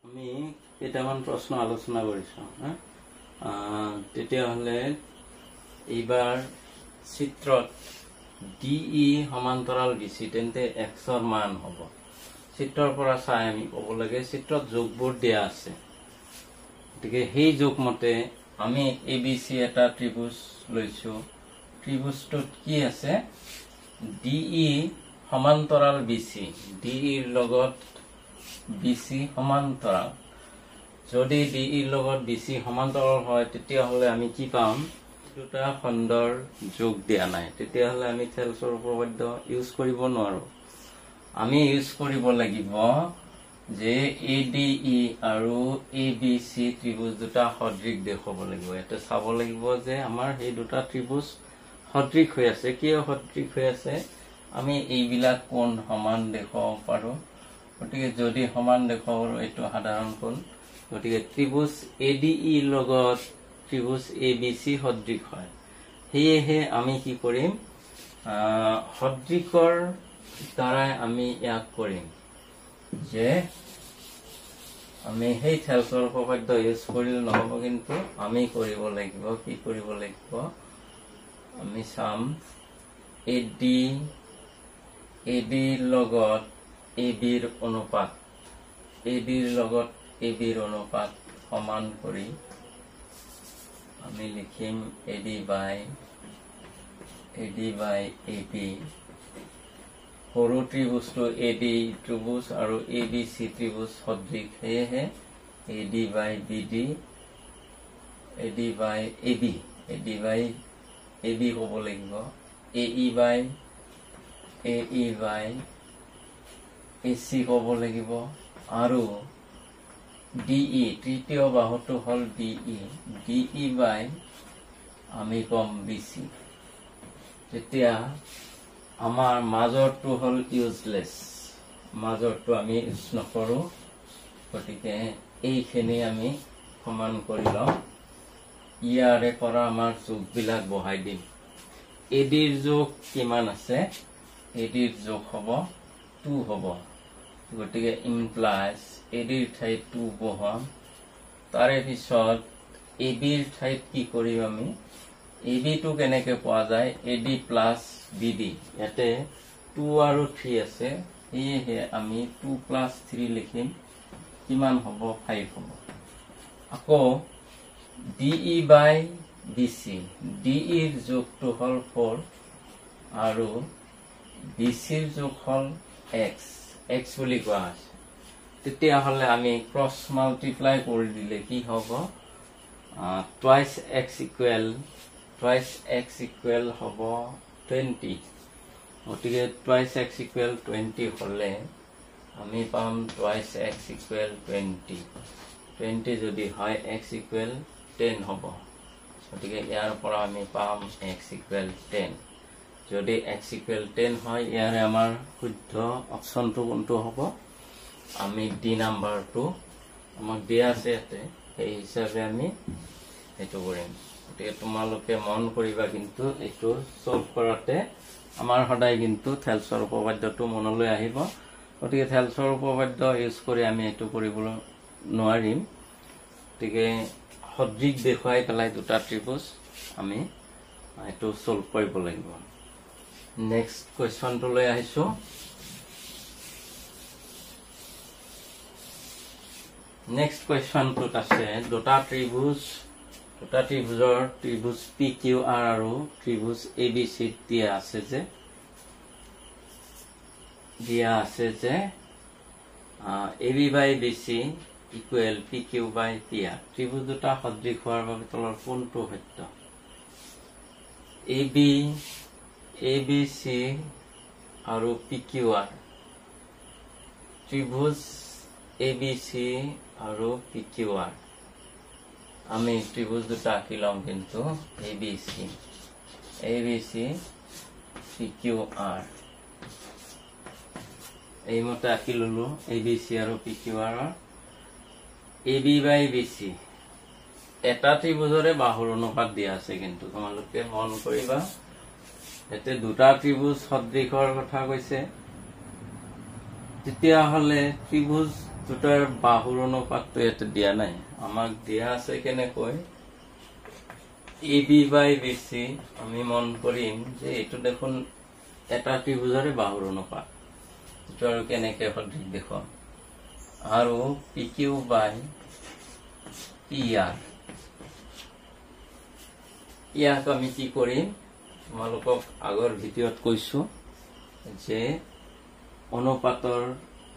আমি কেইটামান প্ৰশ্ন আলোচনা কৰিছো তেতিয়াহলে এইবাৰ চিত্ৰত DE সমান্তৰাল BC তেন্তে x ৰ মান হ'ব চিত্ৰৰ পৰা চাই আমি ক'ব লাগে চিত্ৰত যোগবোৰ দিয়া আছে গতিকে সেই যোগমতে আমি ABC এটা ত্ৰিভুজ লৈছো ত্ৰিভুজটোত কি আছে DE সমান্তৰাল BC DE ৰ লগত BC সমান্তৰাল যদি DE ৰ লগত BC সমান্তৰাল হয় তেতিয়াহলে আমি কি পাম দুটা খণ্ডৰ যোগ দিয়া নাই তেতিয়াহলে আমি থেলছৰ উপপাদ্য ইউজ কৰিব নোৱাৰো আমি ইউজ কৰিব লাগিব যে ADE আৰু ABC ত্ৰিভুজ দুটা সদৃশ দেখাব লাগিব এটা চাব লাগিব যে আমাৰ এই দুটা ত্ৰিভুজ সদৃশ হৈ আছে কিয় সদৃশ হৈ আছে আমি এইবিলাক কোণ সমান দেখাব পাৰো গতিকে যদি সমান দেখাব এইটো সাধাৰণ কোণ গতিকে ত্ৰিভুজ ADE লগত ত্ৰিভুজ ABC সদৃশ হয় হেয়ে আমি কি কৰিম সদৃশৰ দ্বাৰা আমি ইয়াক কৰিম যে আমি সেই থেলছৰ উপপাদ্য ইউজ কৰিলে নহব কিন্তু আমি কৰিব লাগিব কি কৰিব লাগিব আমি চাম AD ৰ লগত AB ৰ অনুপাত AD ৰ লগত AB ৰ অনুপাত সমান কৰি আমি লিখিম AD by AB সৰু ত্ৰিভুজটো AD ত্ৰিভুজ আৰু ABC ত্ৰিভুজ সদৃশ হেয়ে AD by BD AD by AB হ'ব লাগিব AE by AC হ'ব লাগিব আৰু DE তৃতীয় বাহুটো হল DE by আমি কম BC তেতিয়া আমাৰ মাজৰটো হল ইউজলেস মাজৰটো আমি ইউজ নকৰো গতিকে এইখিনি আমি সমান কৰি লম ইয়াৰে পৰা আমাৰ যোগবিলাক বহাই দিম AD ৰ যোগ কিমান আছে AD ৰ যোগ হ'ব 2 হ'ব গতিকে ইমপ্লাইজ AD ৰ ঠাইত 2 বহাম তাৰে পিছত AB ৰ ঠাইত কি কৰিম আমি AB টো কেনেকে পোৱা যায় AD plus BD ইয়াতে 2 আৰু 3 আছে হেয়ে আমি 2 plus 3 লিখিম কিমান হ'ব 5 হ'ব আকৌ DE by BC DE ৰ যোগটো হল 4 আৰু BC ৰ যোগ হল x বুলি কোৱা আছে তেতিয়াহলে আমি ক্ৰস মাল্টিপ্লাই কৰি দিলে কি হ'ব twice x equal হ'ব 20 গতিকে twice x equal 20 হলে আমি পাম twice x equal 20 যদি হয় x equal 10 হ'ব গতিকে ইয়াৰ পৰা আমি পাম x equal 10 যদি x equal 10 হয় ইয়াৰে আমাৰ শুদ্ধ অপচনটো কোনটো হ'ব আমি ডি নাম্বাৰটো আমাক দিয়া আছে ইয়াতে এই হিচাপে আমি এটো কৰিম গতিকে তোমালোকে মন কৰিবা কিন্তু এটো সলভ কৰাতে আমাৰ সদায় কিন্তু থেলছৰ উপপাদ্যটো মনলৈ আহিব গতিকে থেলছৰ উপপাদ্য ইউজ কৰি আমি এটো কৰিব নোৱাৰিম গতিকে সদৃশ দেখুৱাই পেলাই দুটা ত্ৰিভুজ আমি এটো সলভ কৰিব লাগিব নেক্সট কোৱেশ্চনটো লৈ আহিছো নেক্সট কোৱেশ্চনটোত আছে দুটা ত্ৰিভুজৰ ত্ৰিভুজ PQR আৰু ত্ৰিভুজ ABC দিয়া আছে যে AB by BC equal PQ by PR ত্ৰিভুজ দুটা সদৃশ হোৱাৰ বাবে তলৰ কোনটো সত্য ABC আৰু PQR ত্ৰিভুজ ABC আৰু PQR আমি ত্ৰিভুজ দুটা আঁকি লম কিন্তু ABC PQR এই মতে আঁকি ললো ABC আৰু PQR AB by BC এটা ত্ৰিভুজৰে বাহুৰ অনুপাত দিয়া আছে কিন্তু তোমালোকে মন কৰিবা এতে দুটা ত্ৰিভুজ সদৃশৰ কথা কৈছে তেতিয়া হলে ত্ৰিভুজ দুটাৰ বাহুৰ অনুপাতটো ইয়াতে দিয়া নাই, আমাক দিয়া আছে কেনেকৈ এবি বাই বিচি। আমি মন কৰিম যে এইটো দেখোন এটা ত্ৰিভুজৰে বাহুৰ অনুপাত, এইটো আৰু কেনেকে সদৃশ দেখুৱাম। আৰু পি কিউ বাই পি আৰ, ইয়াক আমি কি কৰিম, তোমালোকক আগৰ ভিডিঅ'ত কৈছো যে অনুপাতৰ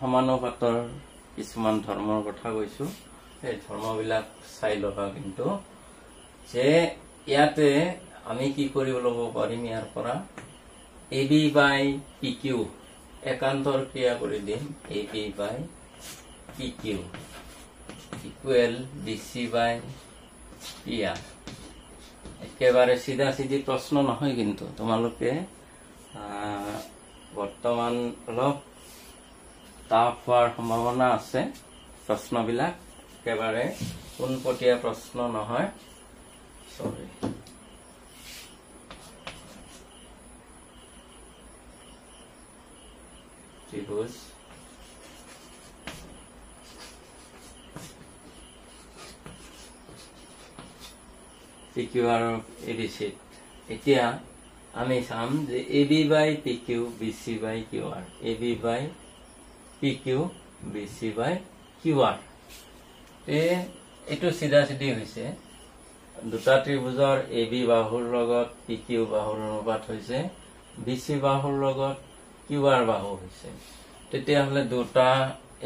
সমানুপাতৰ কিছুমান ধৰ্মৰ কথা কৈছো, সেই ধৰ্মবিলাক চাই ল'বা। কিন্তু যে ইয়াতে আমি কি কৰিব ল'ব পাৰিম, ইয়াৰ পৰা A B by P Q একান্তৰ ক্ৰিয়া কৰি দিম। A B by P Q equal B C by P R. একেবাৰে চিধা চিধি প্ৰশ্ন নহয়, কিন্তু তোমালোকে বৰ্তমান অলপ টাফ হোৱাৰ সম্ভাৱনা আছে প্ৰশ্নবিলাক, একেবাৰে পোনপটীয়া প্ৰশ্ন নহয়। সৰি, ত্ৰিভুজ পি কিউ আৰু এ বি চিত এতিয়া আমি চাম যে A B by P Q B C by Q R, A B by P Q B C by Q R. এইটো চিধা চিধি হৈছে, দুটা ত্ৰিভুজৰ এ বি বাহুৰ লগত পি কিউ বাহুৰ অনুপাত হৈছে, বি চি বাহুৰ লগত কিউ আৰ বাহু হৈছে। তেতিয়াহ'লে দুটা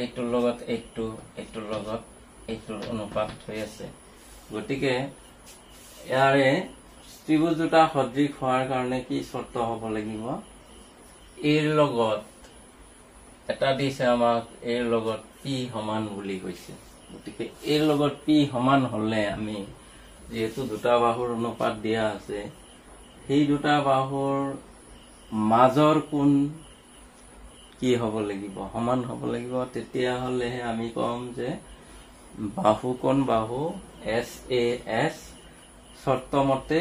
এইটোৰ লগত এইটো, এইটোৰ লগত এইটোৰ অনুপাত হৈ আছে। গতিকে ইয়াৰে ত্ৰিভুজ দুটা সদৃশ হোৱাৰ কাৰণে কি চৰ্ত হ'ব লাগিব, এৰ লগত এটা দিছে আমাক, এৰ লগত পি সমান বুলি কৈছে। গতিকে এৰ লগত পি সমান হলে আমি যিহেতু দুটা বাহুৰ অনুপাত দিয়া আছে, সেই দুটা বাহুৰ মাজৰ কোণ কি হ'ব লাগিব, সমান হ'ব লাগিব। তেতিয়াহ'লেহে আমি কম যে বাহু কোণ বাহু এছ এ এছ চৰ্ত মতে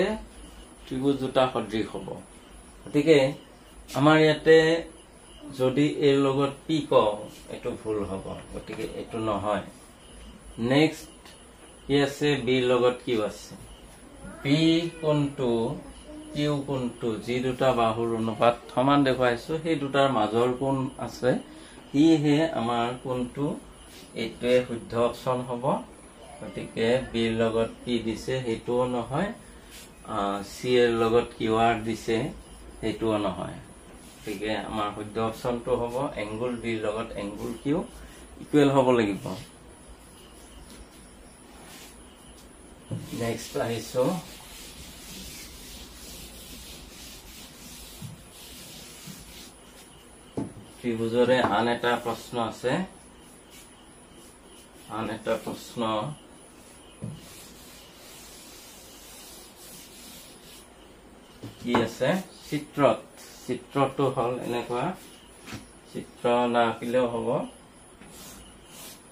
ত্ৰিভুজ দুটা সদৃশ হ'ব। গতিকে আমাৰ ইয়াতে যদি এৰ লগত পি কওঁ, এইটো ভুল হ'ব, গতিকে এইটো নহয়। নেক্সট কি আছে, বিৰ লগত কিউ আছে। বি কোণটো কিউ কোণটো যি দুটা বাহুৰ অনুপাত সমান দেখুৱাইছো, সেই দুটাৰ মাজৰ কোণ আছে, সেয়েহে আমাৰ কোণটো এইটোৱে শুদ্ধ অপচন হ'ব। গতিকে বিৰ লগত পি দিছে, সেইটোও নহয়। চি এৰ লগত কিউ আৰ দিছে, সেইটোও নহয়। গতিকে আমাৰ শুদ্ধ অপচনটো হ'ব এংগুল বিৰ লগত এংগুল কিউ ইকুৱেল হ'ব লাগিব। নেক্সট আহিছো ত্ৰিভুজৰে আন এটা প্ৰশ্ন আছে। আন এটা প্ৰশ্ন কি আছে, চিত্ৰটো হল এনেকুৱা, চিত্ৰ নাআঁকিলেও হ'ব।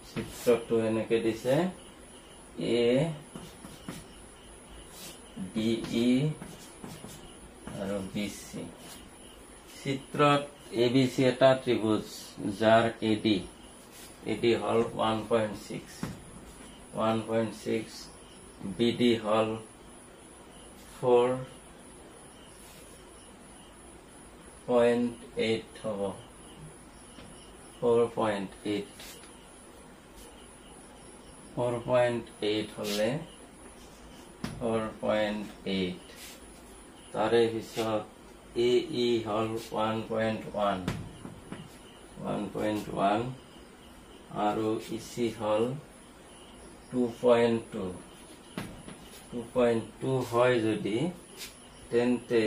চিত্ৰটো এনেকে দিছে, এ ডি ই আৰু বি চি। চিত্ৰত এ বি চি এটা ত্ৰিভুজ, যাৰ এডি হল 1.6, বিডি হল 4.8 হ'ব, 4.8 হলে 4.8, তাৰে পিছত এ ই হল 1.1 আৰু ইচি হল 2.2 হয় যদি, তেন্তে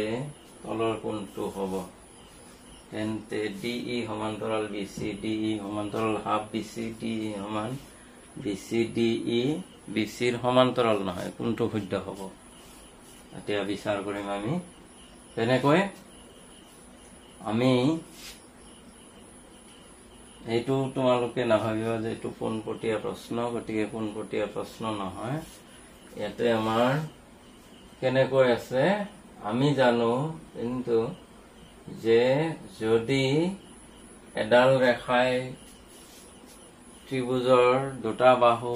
তলৰ কোণটো হ'ব, তেন্তে ডিই সমান্তৰাল বিচি, ডিই সমান্তৰাল হাফ বিচি, ডিই সমান বিচি, ডিই বিচিৰ সমান্তৰাল নহয়, কোনটো শুদ্ধ হ'ব এতিয়া বিচাৰ কৰিম আমি। তেনেকৈ আমি এইটো তোমালোকে নাভাবিবা যে এইটো পোনপটীয়া প্ৰশ্ন, গতিকে পোনপটীয়া প্ৰশ্ন নহয়। ইয়াতে আমাৰ কেনেকৈ আছে আমি জানো, কিন্তু যে যদি এডাল ৰেখাই ত্ৰিভুজৰ দুটা বাহু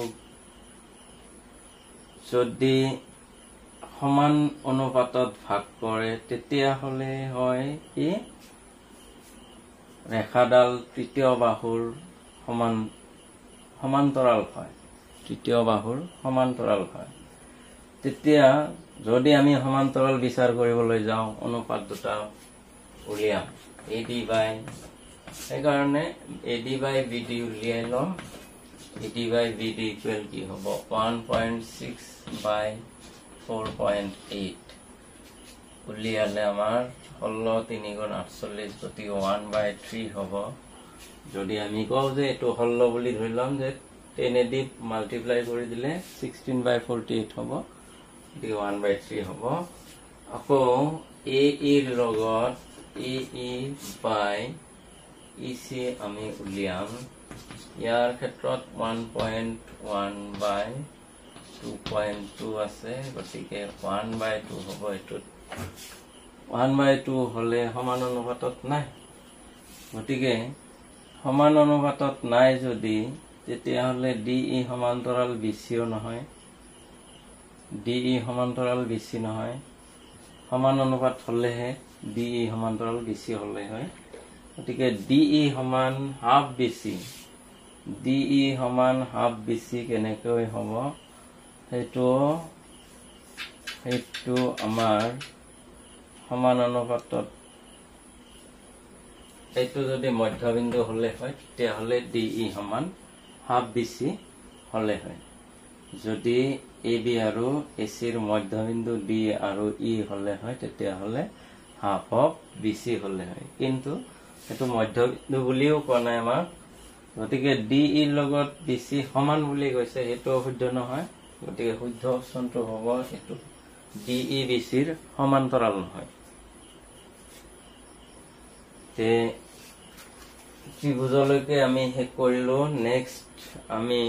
যদি সমান অনুপাতত ভাগ কৰে তেতিয়াহ'লে হয় কি ৰেখাডাল তৃতীয় বাহুৰ সমান্তৰাল হয়। তৃতীয় বাহুৰ সমান্তৰাল হয়। তেতিয়া যদি আমি সমান্তৰাল বিচাৰ কৰিবলৈ যাওঁ অনুপাত দুটা উলিয়াম AD বাই সেইকাৰণে AD বাই BD উলিয়াই লম। AD বাই BD ইকুৱেল কি হ'ব 1.6 বাই 4.8 উলিয়ালে আমাৰ 16 3 গুণ 48 গতিকে 1/3 হ'ব। যদি আমি কওঁ যে এইটো 16 বুলি ধৰি লম যে 10 দি মাল্টিপ্লাই কৰি দিলে 16/48 হ'ব, গতিকে 1/3 হ'ব। আকৌ AEৰ লগত AE বাই EC আমি উলিয়াম। ইয়াৰ ক্ষেত্ৰত 1.1 বাই 2.2 আছে, গতিকে 1/2 হ'ব। এইটোত 1/2 হলে সমান অনুপাতত নাই, গতিকে সমান অনুপাতত নাই যদি তেতিয়াহ'লে DE সমান্তৰাল BCও নহয়, DE সমান্তৰাল BC নহয়। সমান অনুপাত হলেহে DE সমান্তৰাল BC হলে হয়। গতিকে DE সমান হাফ BC, DE সমান হাফ BC কেনেকৈ হ'ব সেইটো আমাৰ সমান অনুপাতত এইটো যদি মধ্যবিন্দু হলে হয় তেতিয়াহ'লে DE সমান হাফ BC হলে হয়। যদি AB আৰু ACৰ মধ্যবিন্দু D আৰু E হলে হয় তেতিয়াহ'লে হাফ অফ BC হলে হয়, কিন্তু এইটো মধ্যবিন্দু বুলিও কোৱা নাই আমাক। গতিকে DE লগত BC সমান বুলি কৈছে, সেইটো শুদ্ধ নহয়। গতিকে শুদ্ধ অপচনটো হ'ব এইটো DE BCৰ সমান্তৰাল নহয়। ত্ৰিভুজলৈকে আমি শেষ কৰিলো। নেক্সট আমি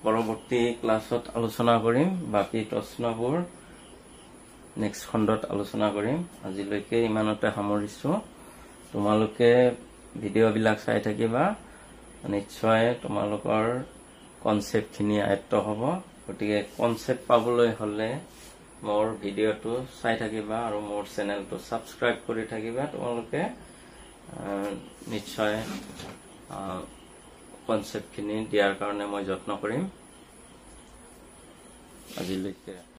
পৰৱৰ্তী ক্লাছত আলোচনা কৰিম, বাকী প্ৰশ্নবোৰ নেক্সট খণ্ডত আলোচনা কৰিম। আজিলৈকে ইমানতে সামৰিছো। তোমালোকে ভিডিঅ'বিলাক চাই থাকিবা, নিশ্চয় তোমালোকৰ কনচেপ্টখিনি আয়ত্ত হ'ব। গতিকে কনচেপ্ট পাবলৈ হ'লে মোৰ ভিডিঅ'টো চাই থাকিবা আৰু মোৰ চেনেলটো ছাবস্ক্ৰাইব কৰি থাকিবা। তোমালোকে নিশ্চয় কনচেপ্টখিনি দিয়াৰ কাৰণে মই যত্ন কৰিম। আজিলৈকে